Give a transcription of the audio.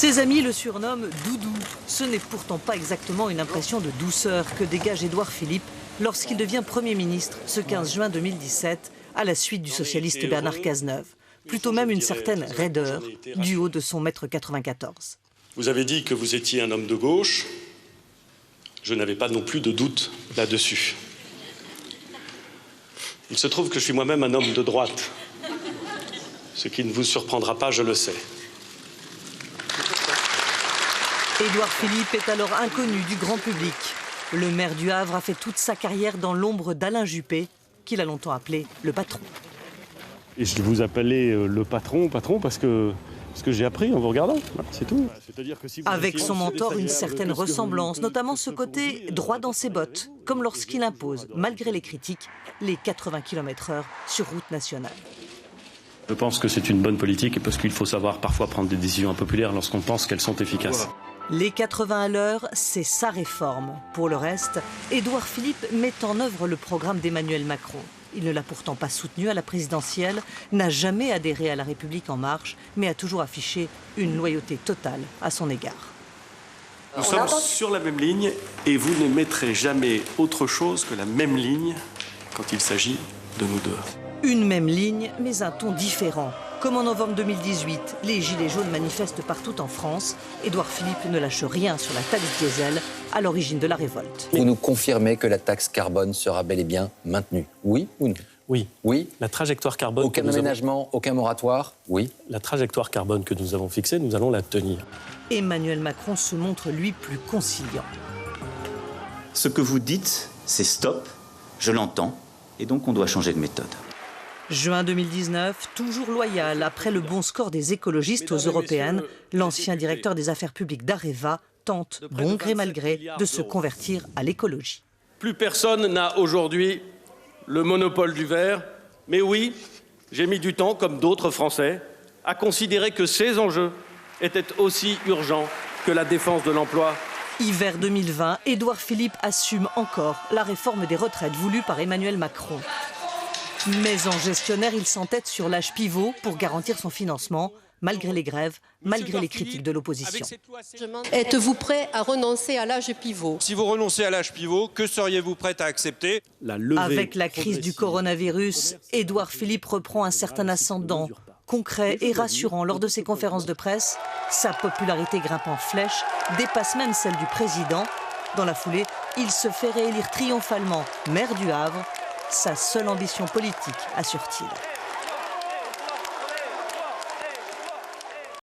Ses amis le surnomment Doudou. Ce n'est pourtant pas exactement une impression de douceur que dégage Édouard Philippe lorsqu'il devient Premier ministre ce 15 juin 2017 à la suite du socialiste Bernard Cazeneuve. Plutôt même une certaine raideur du haut de son mètre 94. Vous avez dit que vous étiez un homme de gauche. Je n'avais pas non plus de doute là-dessus. Il se trouve que je suis moi-même un homme de droite. Ce qui ne vous surprendra pas, je le sais. Édouard Philippe est alors inconnu du grand public. Le maire du Havre a fait toute sa carrière dans l'ombre d'Alain Juppé, qu'il a longtemps appelé le patron. Et je vous appelais le patron parce que j'ai appris en vous regardant, c'est tout. Avec son mentor, une certaine ressemblance, notamment ce côté droit dans ses bottes, comme lorsqu'il impose, malgré les critiques, les 80 km/h sur route nationale. Je pense que c'est une bonne politique parce qu'il faut savoir parfois prendre des décisions impopulaires lorsqu'on pense qu'elles sont efficaces. Les 80 à l'heure, c'est sa réforme. Pour le reste, Édouard Philippe met en œuvre le programme d'Emmanuel Macron. Il ne l'a pourtant pas soutenu à la présidentielle, n'a jamais adhéré à La République En Marche, mais a toujours affiché une loyauté totale à son égard. Nous sommes sur la même ligne et vous ne mettrez jamais autre chose que la même ligne quand il s'agit de nous deux. Une même ligne, mais un ton différent. Comme en novembre 2018, les Gilets jaunes manifestent partout en France. Édouard Philippe ne lâche rien sur la taxe diesel, à l'origine de la révolte. Vous nous confirmez que la taxe carbone sera bel et bien maintenue? Oui ou non? Oui. Oui. La trajectoire carbone. Aucun aménagement, aucun moratoire? Oui. La trajectoire carbone que nous avons fixée, nous allons la tenir. Emmanuel Macron se montre, lui, plus conciliant. Ce que vous dites, c'est stop, je l'entends, et donc on doit changer de méthode. Juin 2019, toujours loyal après le bon score des écologistes aux européennes, l'ancien directeur des affaires publiques d'Areva tente, bon gré mal gré, de se convertir à l'écologie. Plus personne n'a aujourd'hui le monopole du verre, mais oui, j'ai mis du temps, comme d'autres Français, à considérer que ces enjeux étaient aussi urgents que la défense de l'emploi. Hiver 2020, Édouard Philippe assume encore la réforme des retraites voulue par Emmanuel Macron. Mais en gestionnaire, il s'entête sur l'âge pivot pour garantir son financement, malgré les grèves, malgré les critiques de l'opposition. Êtes-vous prêt à renoncer à l'âge pivot? Si vous renoncez à l'âge pivot, que seriez-vous prête à accepter? Avec la crise du coronavirus, Édouard Philippe reprend un certain ascendant, concret et rassurant lors de ses conférences de presse. Sa popularité grimpe en flèche, dépasse même celle du président. Dans la foulée, il se fait réélire triomphalement maire du Havre. Sa seule ambition politique, assure-t-il.